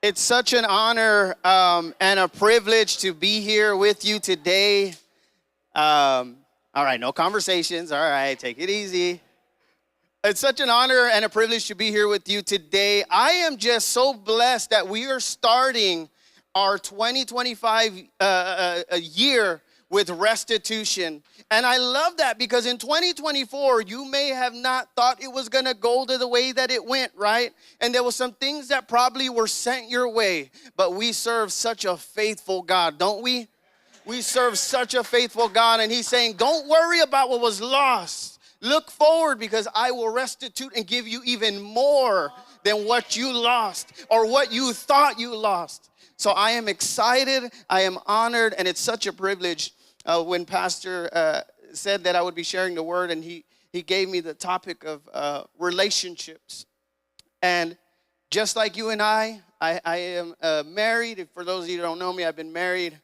It's such an honor and a privilege to be here with you today. All right, no conversations. All right, take it easy. It's such an honor and a privilege to be here with you today. I am just so blessed that we are starting our 2025 year with restitution. And I love that because in 2024, you may have not thought it was going to go to the way that it went, right? And there were some things that probably were sent your way. But we serve such a faithful God, don't we? We serve such a faithful God. And he's saying, don't worry about what was lost. Look forward because I will restitute and give you even more than what you lost or what you thought you lost. So I am excited, I am honored, and it's such a privilege. When Pastor said that I would be sharing the word, and he gave me the topic of relationships. And just like you and I am married. For those of you who don't know me, I've been married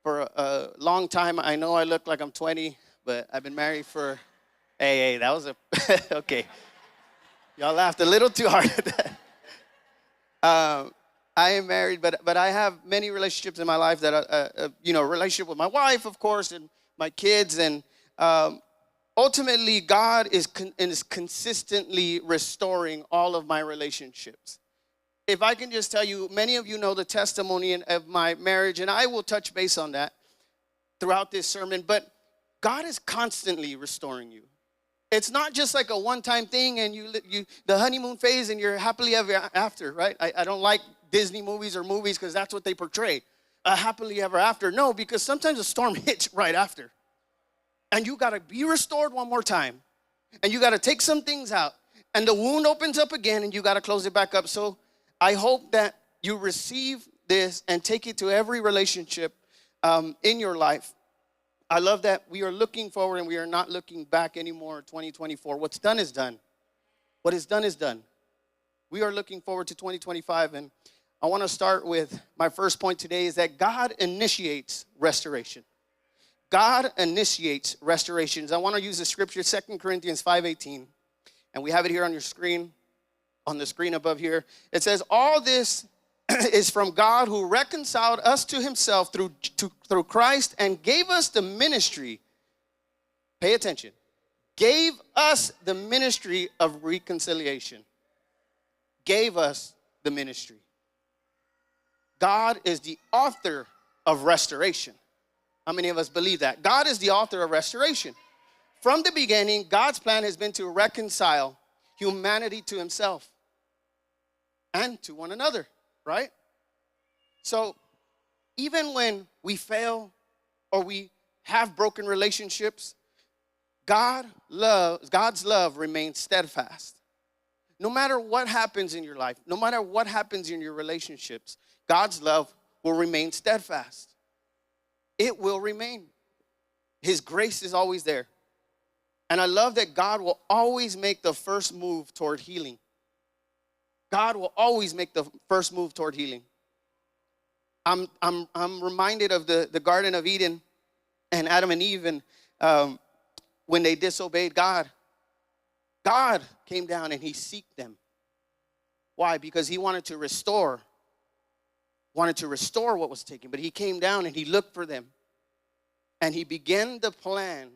for a long time. I know I look like I'm 20, but I've been married for, hey, that was okay. Y'all laughed a little too hard at that. I am married, but I have many relationships in my life that, relationship with my wife, of course, and my kids. And ultimately, God is consistently restoring all of my relationships. If I can just tell you, many of you know the testimony of my marriage, and I will touch base on that throughout this sermon. But God is constantly restoring you. It's not just like a one-time thing and you the honeymoon phase and you're happily ever after, right? I don't like Disney movies or movies because that's what they portray, a happily ever after. No, because sometimes a storm hits right after. And you got to be restored one more time. And you got to take some things out. And the wound opens up again and you got to close it back up. So I hope that you receive this and take it to every relationship in your life. I love that we are looking forward and we are not looking back anymore. 2024. What's done is done. What is done is done. We are looking forward to 2025. And I want to start with my first point today is that God initiates restoration. God initiates restorations. I want to use the scripture, 2 Corinthians 5:18. And we have it here on your screen, on the screen above here. It says, all this is from God who reconciled us to himself through Christ and gave us the ministry. Pay attention. Gave us the ministry of reconciliation. Gave us the ministry. God is the author of restoration. How many of us believe that? God is the author of restoration. From the beginning, God's plan has been to reconcile humanity to himself and to one another. Right? So even when we fail or we have broken relationships, God's love remains steadfast. No matter what happens in your life, no matter what happens in your relationships, God's love will remain steadfast. It will remain. His grace is always there. And I love that God will always make the first move toward healing. God will always make the first move toward healing. I'm reminded of the Garden of Eden and Adam and Eve and when they disobeyed God. God came down and he sought them. Why? Because he wanted to restore what was taken. But he came down and he looked for them. And he began the plan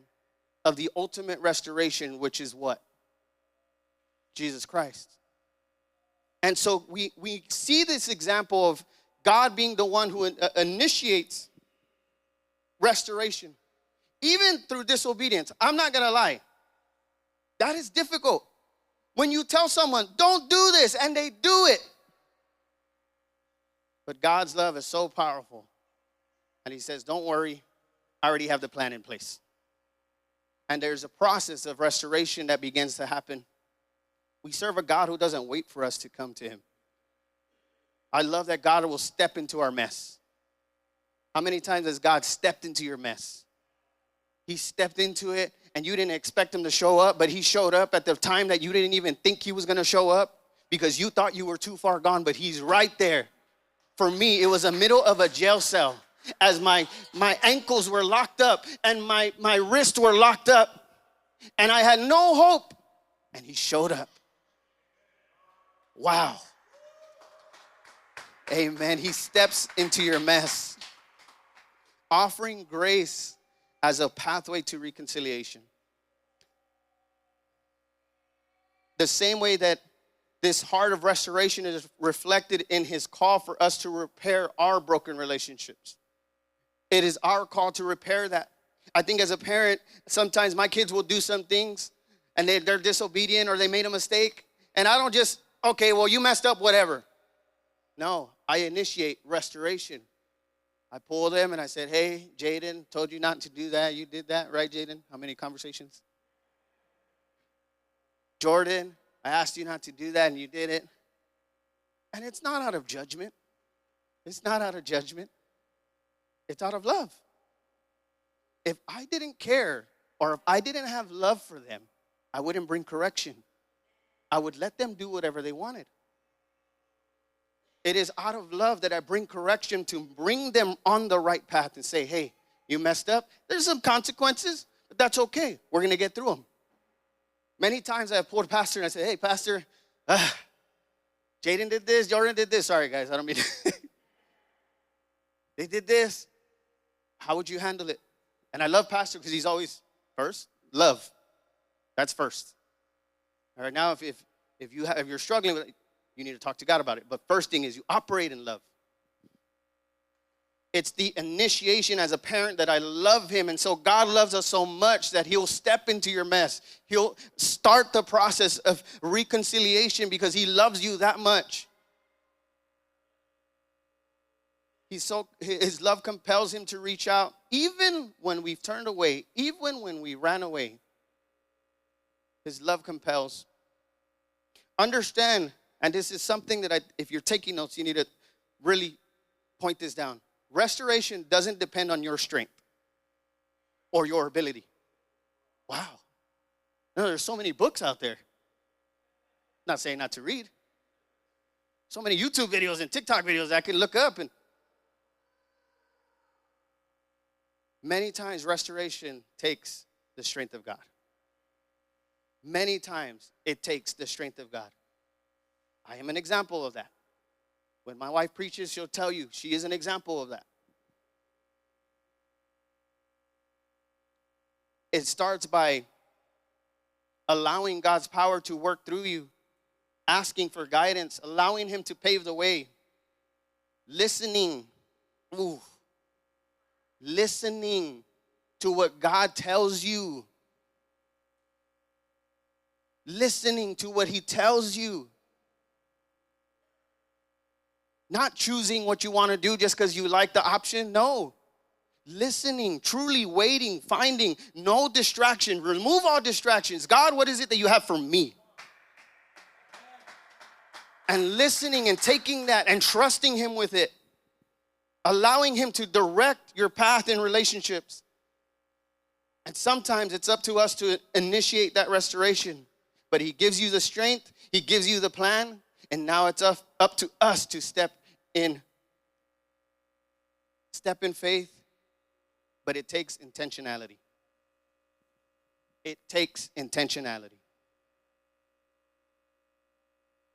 of the ultimate restoration, which is what? Jesus Christ. And so we see this example of God being the one who initiates restoration, even through disobedience. I'm not going to lie. That is difficult. When you tell someone, don't do this, and they do it. But God's love is so powerful. And he says, don't worry, I already have the plan in place. And there's a process of restoration that begins to happen. We serve a God who doesn't wait for us to come to him. I love that God will step into our mess. How many times has God stepped into your mess? He stepped into it and you didn't expect him to show up, but he showed up at the time that you didn't even think he was going to show up because you thought you were too far gone, but he's right there. For me, it was the middle of a jail cell as my ankles were locked up and my wrists were locked up and I had no hope, and he showed up. Wow. Amen. He steps into your mess, offering grace as a pathway to reconciliation. The same way that this heart of restoration is reflected in his call for us to repair our broken relationships. It is our call to repair that. I think as a parent, sometimes my kids will do some things and they're disobedient or they made a mistake. And I don't just, okay, well, you messed up, whatever. No, I initiate restoration. I pull them and I said, hey, Jaden, told you not to do that. You did that, right, Jaden? How many conversations? Jordan, I asked you not to do that and you did it. And it's not out of judgment. It's not out of judgment. It's out of love. If I didn't care or if I didn't have love for them, I wouldn't bring correction. I would let them do whatever they wanted. It is out of love that I bring correction to bring them on the right path and say, hey, you messed up. There's some consequences, but that's okay. We're going to get through them. Many times I've pulled pastor and I say, hey, pastor, Jaden did this, Jordan did this. Sorry, guys, I don't mean to. They did this. How would you handle it? And I love pastor because he's always first, love. That's first. All right, now if you're struggling with it, you need to talk to God about it. But first thing is you operate in love. It's the initiation as a parent that I love him. And so God loves us so much that he'll step into your mess. He'll start the process of reconciliation because he loves you that much. His love compels him to reach out even when we've turned away, even when we ran away. His love compels. Understand, and this is something that if you're taking notes, you need to really point this down. Restoration doesn't depend on your strength or your ability. Wow. No, there's so many books out there. Not saying not to read. So many YouTube videos and TikTok videos I can look up. And many times restoration takes the strength of God. Many times it takes the strength of God. I am an example of that. When my wife preaches, she'll tell you she is an example of that. It starts by allowing God's power to work through you, asking for guidance, allowing him to pave the way, listening. Listening to what God tells you. Listening to what he tells you. Not choosing what you want to do just because you like the option. No. Listening, truly waiting, finding no distraction. Remove all distractions. God, what is it that you have for me? And listening and taking that and trusting him with it. Allowing him to direct your path in relationships. And sometimes it's up to us to initiate that restoration. But he gives you the strength. He gives you the plan. And now it's up to us to step in. Step in faith. But it takes intentionality. It takes intentionality.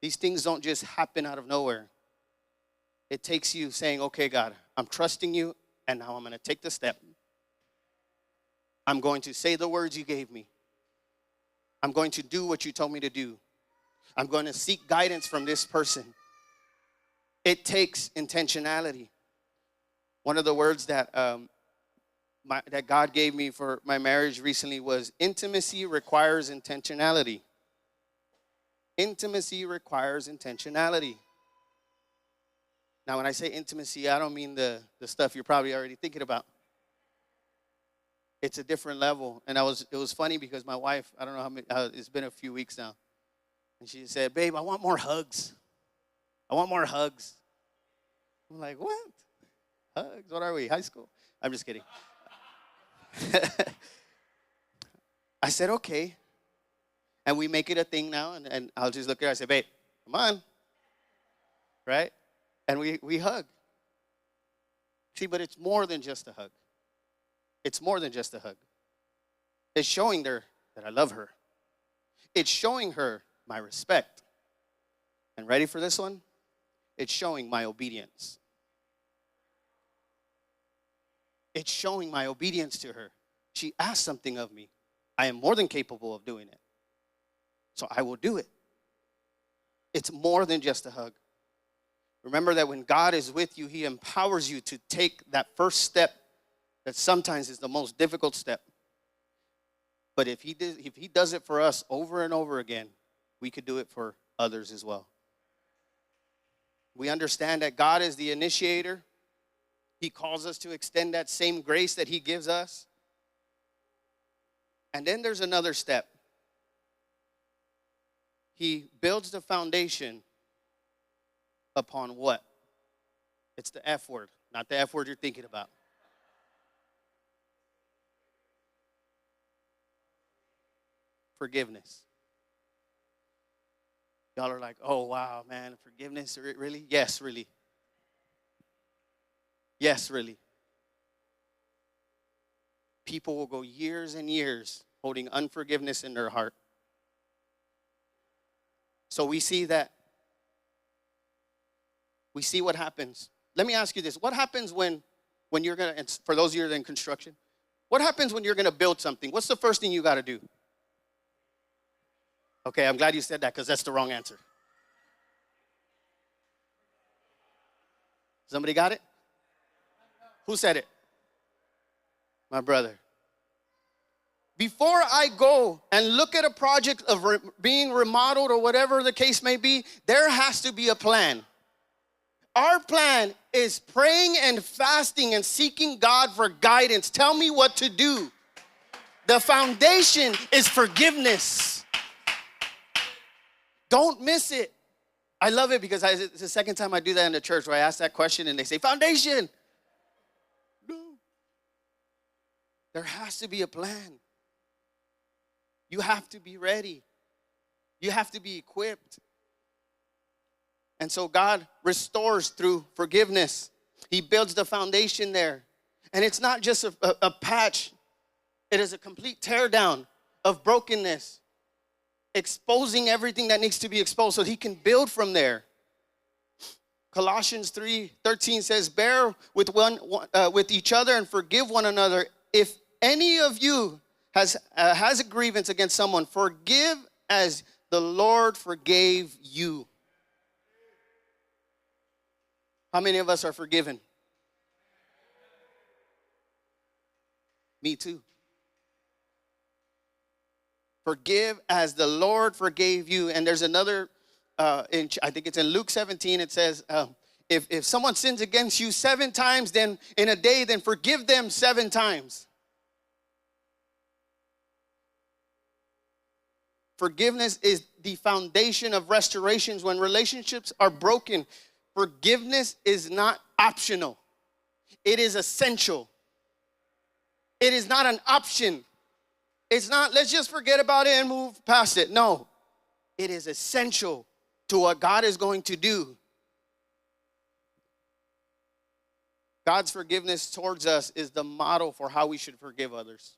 These things don't just happen out of nowhere. It takes you saying, okay, God, I'm trusting you, and now I'm going to take the step. I'm going to say the words you gave me. I'm going to do what you told me to do. I'm going to seek guidance from this person. It takes intentionality. One of the words that that God gave me for my marriage recently was intimacy requires intentionality. Intimacy requires intentionality. Now, when I say intimacy, I don't mean the stuff you're probably already thinking about. It's a different level. And it was funny because my wife, I don't know how many, it's been a few weeks now. And she said, babe, I want more hugs. I want more hugs. I'm like, what? Hugs? What are we, high school? I'm just kidding. I said, okay. And we make it a thing now. And I'll just look at her. I say, babe, come on. Right? And we hug. See, but it's more than just a hug. It's more than just a hug. It's showing her that I love her. It's showing her my respect. And ready for this one? It's showing my obedience. It's showing my obedience to her. She asked something of me. I am more than capable of doing it. So I will do it. It's more than just a hug. Remember that when God is with you, he empowers you to take that first step that sometimes is the most difficult step. But if he does it for us over and over again, we could do it for others as well. We understand that God is the initiator. He calls us to extend that same grace that he gives us. And then there's another step. He builds the foundation upon what? It's the F word, not the F word you're thinking about. Forgiveness. Y'all are like, oh, wow, man, forgiveness, really? Yes, really. Yes, really. People will go years and years holding unforgiveness in their heart. So we see that. We see what happens. Let me ask you this. What happens when you're going to, for those of you that are in construction, what happens when you're going to build something? What's the first thing you got to do? Okay, I'm glad you said that because that's the wrong answer. Somebody got it? Who said it? My brother. Before I go and look at a project of being remodeled or whatever the case may be, there has to be a plan. Our plan is praying and fasting and seeking God for guidance. Tell me what to do. The foundation is forgiveness. Don't miss it. I love it because it's the second time I do that in the church where I ask that question and they say, foundation. No. There has to be a plan. You have to be ready. You have to be equipped. And so God restores through forgiveness. He builds the foundation there. And it's not just a patch. It is a complete teardown of brokenness, exposing everything that needs to be exposed so he can build from there. Colossians 3:13 says, bear with each other and forgive one another. If any of you has a grievance against someone, forgive as the Lord forgave you. How many of us are forgiven? Me too. Forgive as the Lord forgave you. And there's another, I think it's in Luke 17, it says, if someone sins against you 7 times, then in a day, then forgive them 7 times. Forgiveness is the foundation of restorations. When relationships are broken, forgiveness is not optional. It is essential. It is not an option. It's not, let's just forget about it and move past it. No, it is essential to what God is going to do. God's forgiveness towards us is the model for how we should forgive others.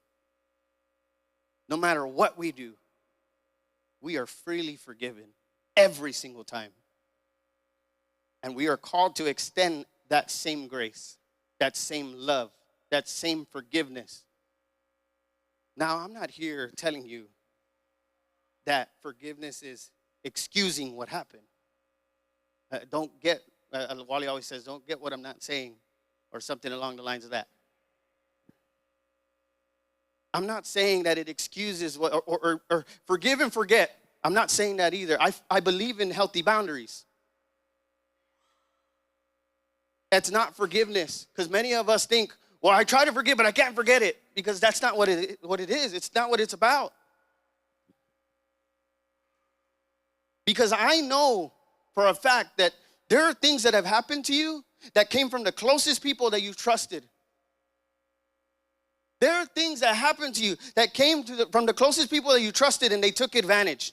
No matter what we do, we are freely forgiven every single time. And we are called to extend that same grace, that same love, that same forgiveness. Now, I'm not here telling you that forgiveness is excusing what happened. Don't get, Wally always says, don't get what I'm not saying, or something along the lines of that. I'm not saying that it excuses what, or forgive and forget. I'm not saying that either. I believe in healthy boundaries. That's not forgiveness, because many of us think, well, I try to forgive, but I can't forget it, because that's not what it is. It's not what it's about. Because I know for a fact that there are things that have happened to you that came from the closest people that you trusted. There are things that happened to you that came from the closest people that you trusted, and they took advantage.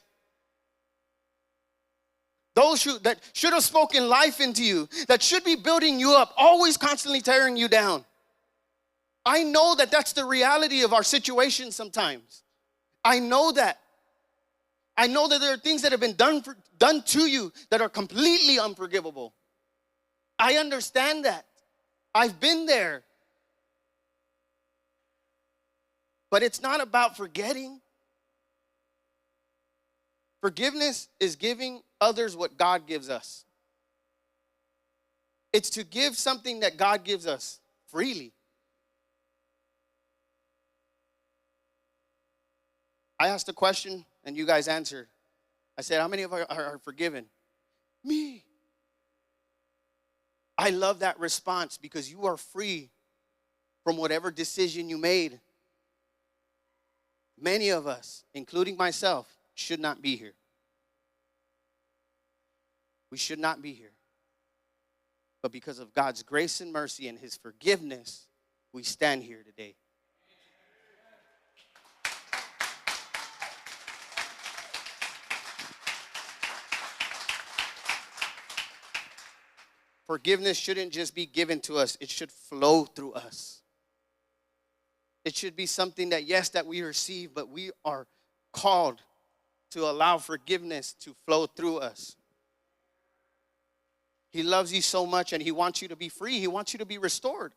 Those that should have spoken life into you, that should be building you up, always constantly tearing you down. I know that that's the reality of our situation sometimes. I know that. I know that there are things that have been done to you that are completely unforgivable. I understand that. I've been there. But it's not about forgetting. Forgiveness is giving others what God gives us. It's to give something that God gives us freely. I asked a question and you guys answered. I said, how many of you are forgiven? Me. I love that response because you are free from whatever decision you made. Many of us, including myself, should not be here. We should not be here. But because of God's grace and mercy and his forgiveness, we stand here today. Forgiveness shouldn't just be given to us. It should flow through us. It should be something that, yes, that we receive, but we are called to allow forgiveness to flow through us. He loves you so much and he wants you to be free. He wants you to be restored.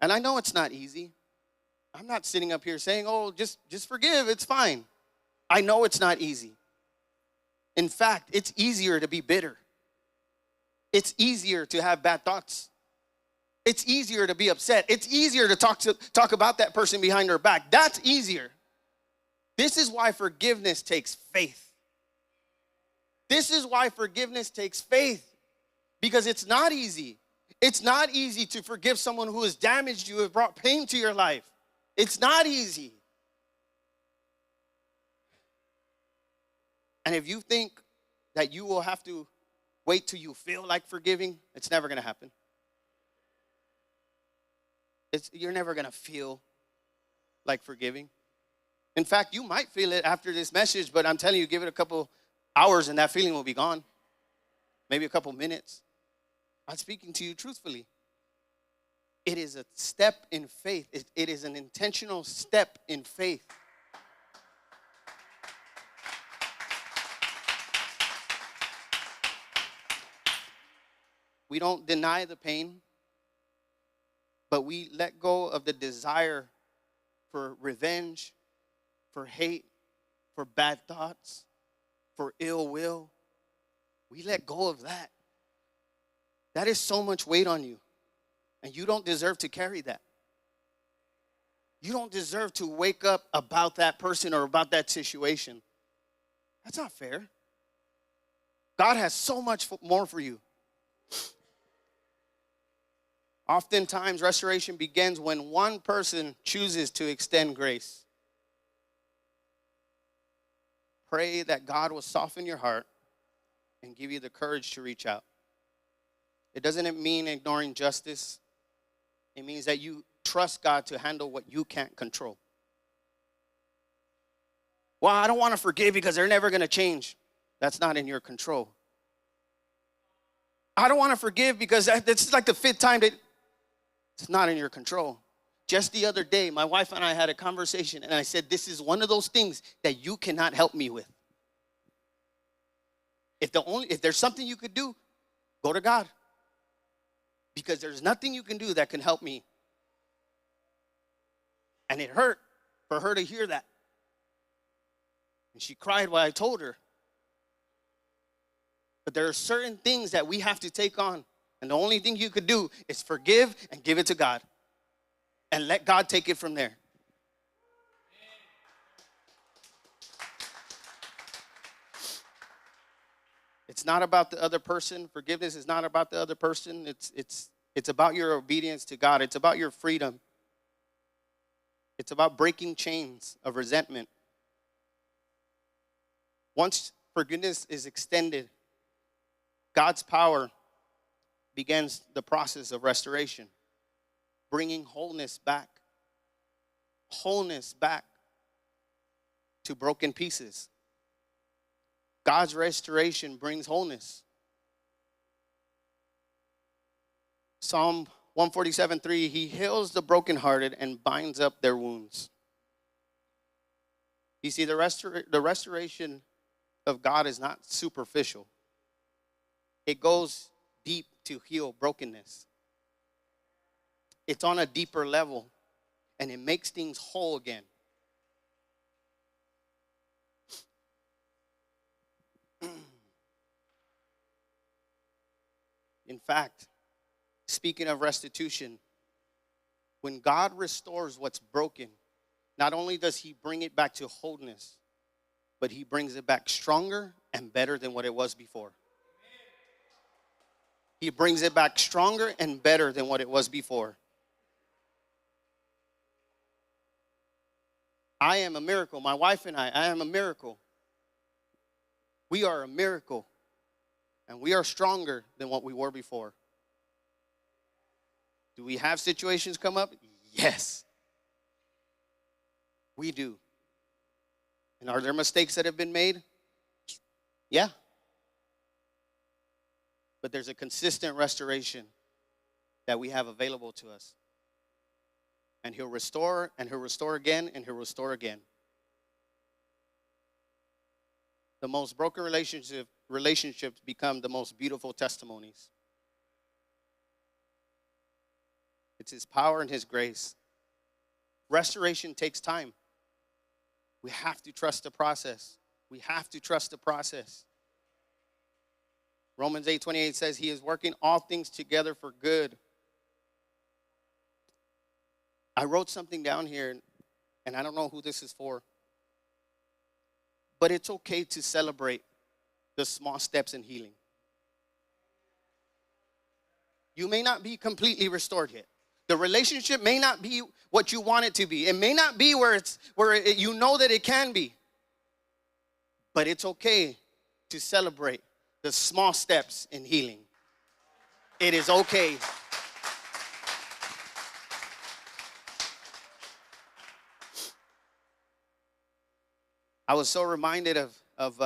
And I know it's not easy. I'm not sitting up here saying, oh, just forgive, it's fine. I know it's not easy. In fact, it's easier to be bitter. It's easier to have bad thoughts. It's easier to be upset. It's easier to talk about that person behind their back. That's easier. This is why forgiveness takes faith. This is why forgiveness takes faith. Because it's not easy. It's not easy to forgive someone who has damaged you, has brought pain to your life. It's not easy. And if you think that you will have to wait till you feel like forgiving, it's never going to happen. You're never going to feel like forgiving. In fact, you might feel it after this message, but I'm telling you, give it a couple hours and that feeling will be gone. Maybe a couple minutes. I'm speaking to you truthfully. It is a step in faith. It is an intentional step in faith. We don't deny the pain, but we let go of the desire for revenge, for hate, for bad thoughts, for ill will. We let go of that. That is so much weight on you, and you don't deserve to carry that. You don't deserve to wake up about that person or about that situation. That's not fair. God has so much more for you. Oftentimes, restoration begins when one person chooses to extend grace. Pray that God will soften your heart and give you the courage to reach out. It doesn't mean ignoring justice. It means that you trust God to handle what you can't control. Well, I don't want to forgive because they're never going to change. That's not in your control. I don't want to forgive because this is like the fifth time that it's not in your control. Just the other day, my wife and I had a conversation, and I said, this is one of those things that you cannot help me with. If there's something you could do, go to God. Because there's nothing you can do that can help me. And it hurt for her to hear that. And she cried while I told her. But there are certain things that we have to take on. And the only thing you could do is forgive and give it to God. And let God take it from there. It's not about the other person. Forgiveness is not about the other person. It's about your obedience to God. It's about your freedom. It's about breaking chains of resentment. Once forgiveness is extended, God's power begins the process of restoration, bringing wholeness back to broken pieces. God's restoration brings wholeness. Psalm 147:3, he heals the brokenhearted and binds up their wounds. You see, the restoration of God is not superficial. It goes deep to heal brokenness. It's on a deeper level, and it makes things whole again. In fact, speaking of restitution, when God restores what's broken, not only does he bring it back to wholeness, but he brings it back stronger and better than what it was before. He brings it back stronger and better than what it was before. I am a miracle. My wife and I am a miracle. We are a miracle. And we are stronger than what we were before. Do we have situations come up? Yes. We do. And are there mistakes that have been made? Yeah. But there's a consistent restoration that we have available to us. And he'll restore, and he'll restore again, and he'll restore again. The most broken relationships become the most beautiful testimonies. It's his power and his grace. Restoration takes time. We have to trust the process. We have to trust the process. Romans 8:28 says he is working all things together for good. I wrote something down here, and I don't know who this is for. But it's okay to celebrate the small steps in healing. You may not be completely restored yet. The relationship may not be what you want it to be. It may not be where you know that it can be. But it's okay to celebrate the small steps in healing. It is okay. I was so reminded of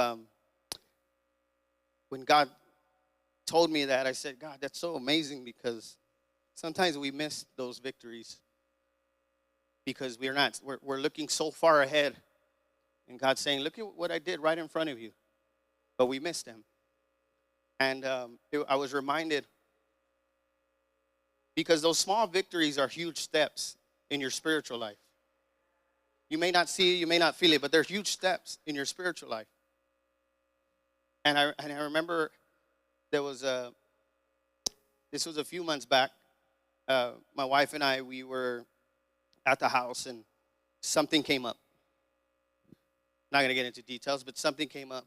when God told me that. I said, God, that's so amazing, because sometimes we miss those victories because we're looking so far ahead. And God's saying, look at what I did right in front of you. But we missed them. And I was reminded, because those small victories are huge steps in your spiritual life. You may not see it, you may not feel it, but they're huge steps in your spiritual life. And I remember this was a few months back. My wife and I, we were at the house, and something came up. Not going to get into details, but something came up.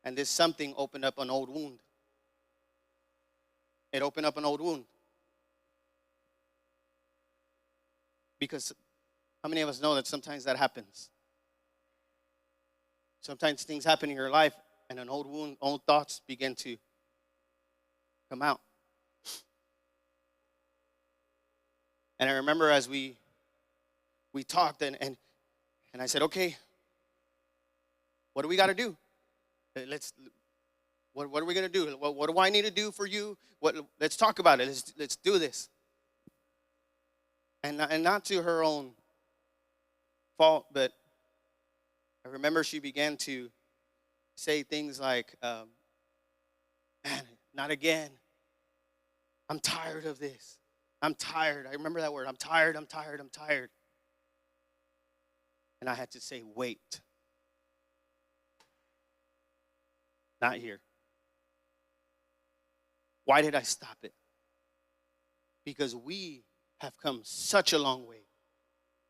And this something opened up an old wound. It opened up an old wound. Because how many of us know that sometimes that happens? Sometimes things happen in your life, and an old wound, old thoughts begin to come out. And I remember as we talked, and I said, okay, what do we got to do? What are we going to do? What do I need to do for you? Let's talk about it. Let's do this. And not to her own fault, but I remember she began to say things like, man, not again. I'm tired of this. I'm tired. I remember that word. I'm tired. And I had to say, wait. Not here. Why did I stop it? Because we have come such a long way.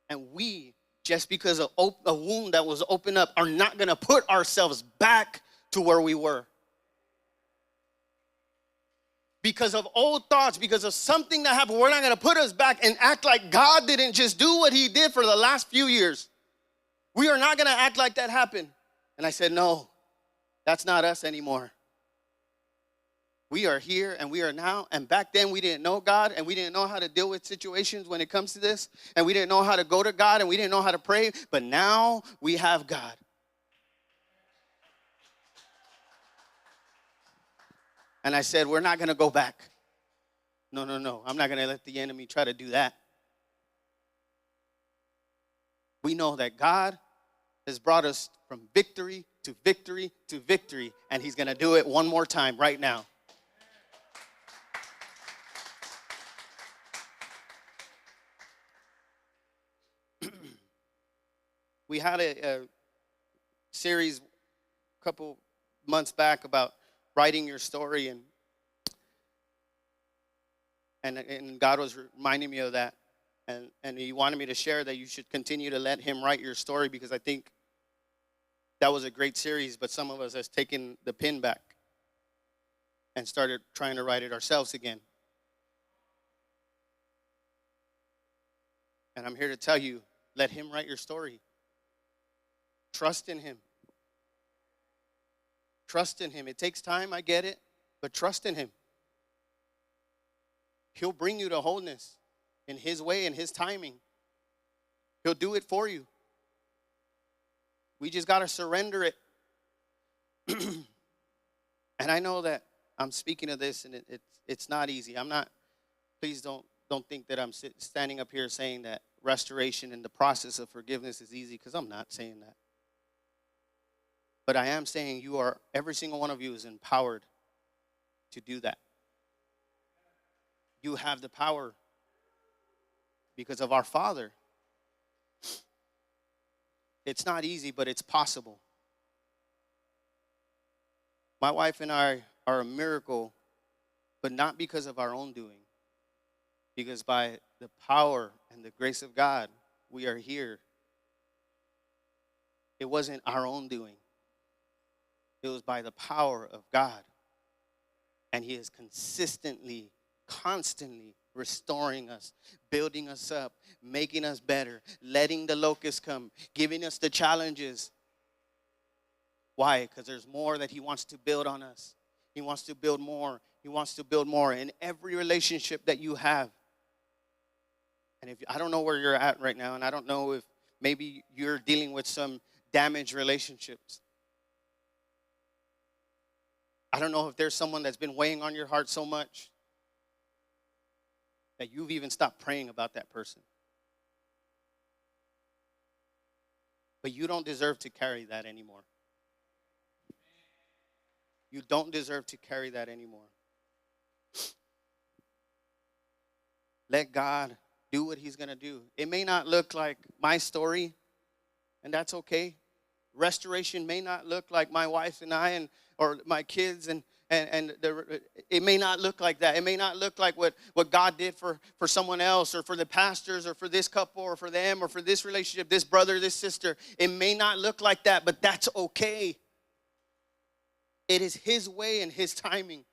And we, just because of a wound that was opened up, are not going to put ourselves back to where we were. Because of old thoughts, because of something that happened, we're not going to put us back and act like God didn't just do what he did for the last few years. We are not going to act like that happened. And I said, no, that's not us anymore. We are here and we are now. And back then we didn't know God, and we didn't know how to deal with situations when it comes to this. And we didn't know how to go to God, and we didn't know how to pray. But now we have God. And I said, we're not going to go back. No. I'm not going to let the enemy try to do that. We know that God has brought us from victory to victory to victory, and he's going to do it one more time right now. we had a series a couple months back about writing your story, and God was reminding me of that, and He wanted me to share that you should continue to let Him write your story, because I think that was a great series, but some of us has taken the pen back and started trying to write it ourselves again. And I'm here to tell you, let Him write your story. Trust in Him. Trust in Him. It takes time, I get it, but trust in Him. He'll bring you to wholeness in His way, in His timing. He'll do it for you. We just got to surrender it. And I know that I'm speaking of this, and it's not easy. I'm not, please don't think that I'm standing up here saying that restoration and the process of forgiveness is easy, because I'm not saying that. But I am saying every single one of you is empowered to do that. You have the power because of our Father. It's not easy, but it's possible. My wife and I are a miracle, but not because of our own doing. Because by the power and the grace of God, we are here. It wasn't our own doing. It was by the power of God. And He is consistently, constantly restoring us, building us up, making us better, letting the locust come, giving us the challenges. Why? Because there's more that He wants to build on us. He wants to build more. He wants to build more in every relationship that you have. And I don't know where you're at right now, and I don't know if maybe you're dealing with some damaged relationships. I don't know if there's someone that's been weighing on your heart so much that you've even stopped praying about that person. But you don't deserve to carry that anymore. You don't deserve to carry that anymore. Let God do what He's going to do. It may not look like my story, and that's okay. Restoration may not look like my wife and I or my kids, it may not look like that. It may not look like what God did for someone else, or for the pastors, or for this couple, or for them, or for this relationship, this brother, this sister. It may not look like that, but that's okay. It is His way and His timing.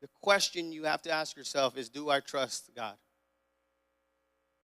The question you have to ask yourself is, do I trust God?